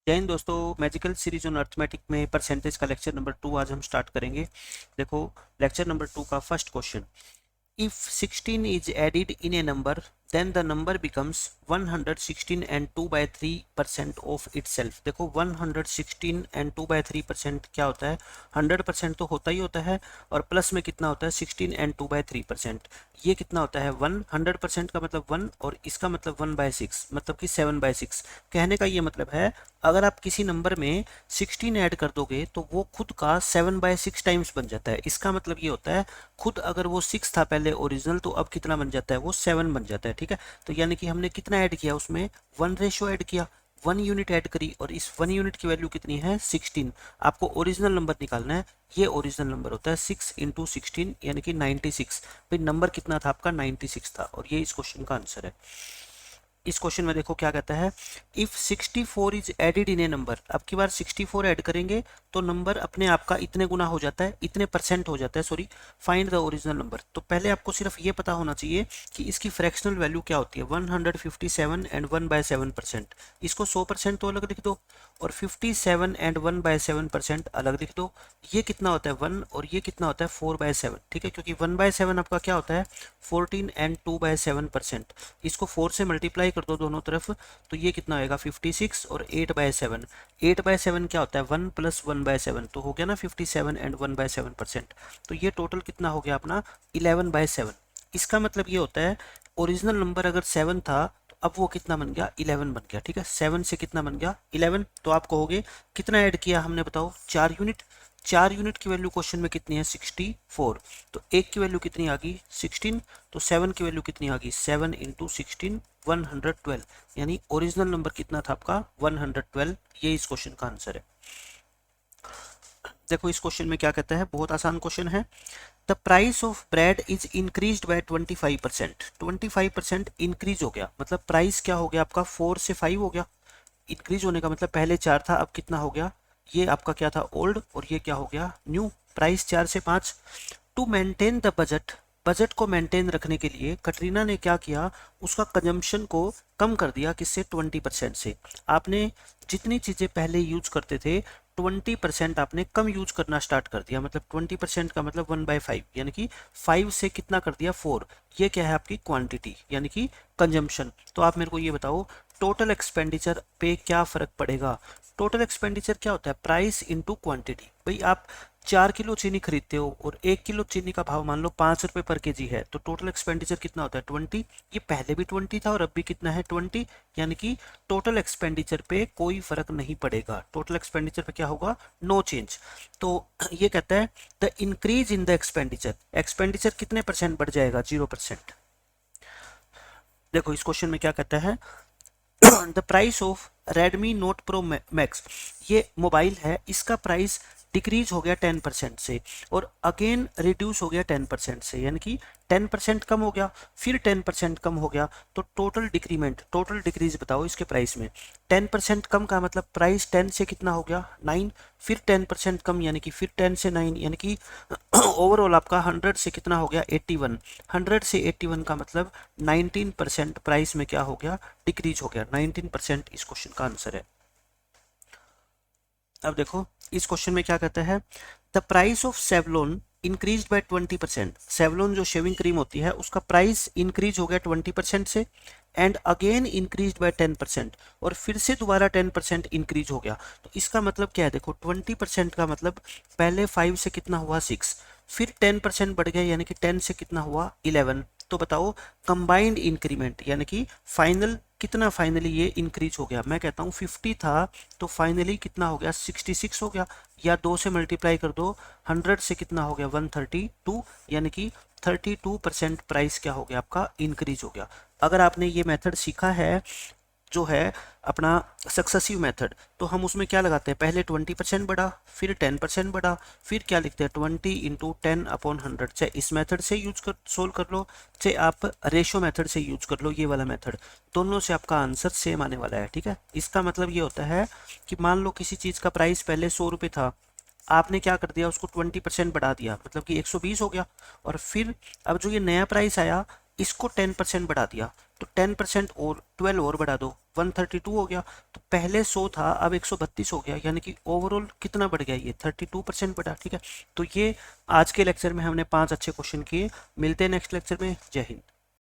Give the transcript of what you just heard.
जय हिंद दोस्तों। Magical series on arithmetic में परसेंटेज का लेक्चर नंबर 2 आज हम स्टार्ट करेंगे। देखो, लेक्चर नंबर 2 का first question. If 16 is added in a number, then the number becomes 116 and 2 by 3% of itself। देखो 116 and 2 by 3% क्या होता है? 100% तो होता ही होता है, और प्लस में कितना होता है? 16 and 2 by 3%। ये कितना होता है? 1। 100% का मतलब 1, और इसका मतलब 1/6, मतलब कि 7/6। कहने का ये मतलब है, अगर आप किसी नंबर में 16 ऐड कर दोगे तो वो खुद का 7/6 टाइम्स बन जाता है। इसका मतलब ये होता है, खुद अगर वो 6 था पहले ओरिजिनल, तो अब कितना बन जाता है? वो 7 बन जाता है। ठीक है, तो यानी कि हमने कितना ऐड किया उसमें? 1 रेशो ऐड किया, 1 यूनिट ऐड करी, और इस 1 यूनिट की वैल्यू कितनी है? 16। आपको ओरिजिनल नंबर निकालना है। ये ओरिजिनल नंबर होता है 6 इंटू 16, यानी कि 96। भाई नंबर कितना था आपका? 96 था, और ये इस क्वेश्चन का आंसर है। इस क्वेश्चन में देखो क्या कहता है, if 64 is added in A number. अब की बार 64 ऐड करेंगे तो नंबर अपने आप का इतने गुना हो जाता है, इतने परसेंट हो जाता है, sorry. Find the original number. तो पहले आपको सिर्फ ये पता होना चाहिए कि इसकी फ्रैक्शनल वैल्यू क्या होती है। 157 एंड 1/7%। इसको 100% तो अलग लिख दो, और 57 एंड 1/7% अलग लिख दो। ये कितना होता है? 1, और ये कितना होता है? 4/7। ठीक है, क्योंकि 1/7 आपका क्या होता है? 14 एंड 2/7%। इसको 4 से मल्टीप्लाई कर दो दोनों तरफ, तो ये कितना होएगा? 56 और 8/7। 8/7 क्या होता है? 1 प्लस 1/7, तो हो गया ना 57 एंड 1/7%। तो ये टोटल कितना हो गया अपना? 11/7। इसका मतलब ये होता है, ओरिजिनल नंबर अगर 7 था, तो अब वो कितना बन गया? 11 बन गया। ठीक है, 7 से कितना बन गया? 11। तो आप कहोगे कितना ऐड किया हमने, बताओ? 4 यूनिट। 4 यूनिट की वैल्यू क्वेश्चन में कितनी है? 64। तो एक की वैल्यू कितनी आ गई? 16। तो 7 की वैल्यू कितनी आ गई? 7 इंटू 16, 112। यानी ओरिजिनल नंबर कितना था आपका? 112। ये इस क्वेश्चन का आंसर है। देखो इस क्वेश्चन में क्या कहता है, बहुत आसान क्वेश्चन है। The price of bread is increase by 25%। 25% increase हो गया, मतलब प्राइस क्या हो गया आपका? 4 से 5 हो गया। इंक्रीज होने का मतलब पहले 4 था, अब कितना हो गया? ये आपका क्या था? ओल्ड, और ये क्या हो गया? न्यू। प्राइस 4 से 5। To maintain the budget. Budget को मेंटेन रखने के लिए कटरीना ने क्या किया? उसका कंजम्पशन को कम कर दिया। किससे? 20% से। आपने जितनी चीजें पहले यूज करते थे, 20% आपने कम यूज करना स्टार्ट कर दिया। मतलब 20% का मतलब 1/5, यानी कि 5 से कितना कर दिया? 4। ये क्या है आपकी? क्वांटिटी, यानी कि कंजम्पशन। तो आप मेरे को ये बताओ, टोटल एक्सपेंडिचर पे क्या फर्क पड़ेगा? टोटल एक्सपेंडिचर क्या होता है? Price into quantity. भाई आप 4 किलो चीनी खरीदते हो, और 1 किलो चीनी का भाव मान लो 5 रुपए पर केजी है, तो टोटल एक्सपेंडिचर कितना होता है? 20। ये पहले भी 20 था, और अब भी कितना है? 20। यानी कि टोटल एक्सपेंडिचर पे कोई फर्क नहीं पड़ेगा। टोटल एक्सपेंडिचर पे क्या होगा? No change. तो ये कहता है, the increase in the expenditure. Expenditure कितने परसेंट बढ़ जाएगा? 0%। देखो इस क्वेश्चन में क्या कहता है, the price of Redmi note pro max. ये मोबाइल है, इसका प्राइस डिक्रीज हो गया 10% से, और अगेन रिड्यूस हो गया 10% से, यानी कि 10% कम हो गया, फिर 10% कम हो गया। तो टोटल डिक्रीमेंट, टोटल डिक्रीज बताओ इसके प्राइस में। 10% कम का मतलब प्राइस 10 से कितना हो गया? 9। फिर 10% कम, यानी कि फिर 10 से 9, यानी कि ओवरऑल आपका 100 से कितना हो गया? 81। 100 से 81 का मतलब 19% प्राइस में क्या हो गया? डिक्रीज हो गया। 19% इस क्वेश्चन का आंसर है। अब देखो इस क्वेश्चन में क्या कहता है, the price of Savlon increase by 20%। Savlon जो शेविंग क्रीम होती है, उसका प्राइस इंक्रीज हो गया 20% से, एंड अगेन इंक्रीज बाय 10%, और फिर से दोबारा 10% इंक्रीज हो गया। तो इसका मतलब क्या है? देखो 20% का मतलब पहले 5 से कितना हुआ? 6। फिर 10% बढ़ गया, यानी कि 10 से कितना हुआ? 11। तो बताओ कंबाइंड इंक्रीमेंट, यानी कि फाइनल कितना? फाइनली ये इंक्रीज हो गया। मैं कहता हूँ 50 था, तो फाइनली कितना हो गया? 66 हो गया, या 2 से मल्टीप्लाई कर दो। 100 से कितना हो गया? 132, यानी कि 32% प्राइस क्या हो गया आपका? इंक्रीज हो गया। अगर आपने ये मेथड सीखा है, जो है अपना सक्सेसिव मेथड, तो हम उसमें क्या लगाते हैं? पहले 20% बढ़ा, फिर 10% बढ़ा, फिर क्या लिखते हैं? 20 इंटू 10/100। चाहे इस मेथड से यूज कर सोल्व कर लो, चाहे आप रेशो मेथड से यूज कर लो, ये वाला मेथड, दोनों से आपका आंसर सेम आने वाला है। ठीक है, इसका मतलब ये होता है कि मान लो किसी चीज़ का प्राइस पहले 100 रुपये था, आपने क्या कर दिया? उसको 20% बढ़ा दिया, मतलब कि 120 हो गया। और फिर अब जो ये नया प्राइस आया, इसको 10% बढ़ा दिया तो 10% और 12 और बढ़ा दो 132 हो गया। तो पहले 100 था अब 132 हो गया, यानी कि ओवरऑल कितना बढ़ गया, ये 32% बढ़ा। ठीक है, तो ये आज के लेक्चर में हमने 5 अच्छे क्वेश्चन किए। मिलते हैं नेक्स्ट लेक्चर में। जय हिंद।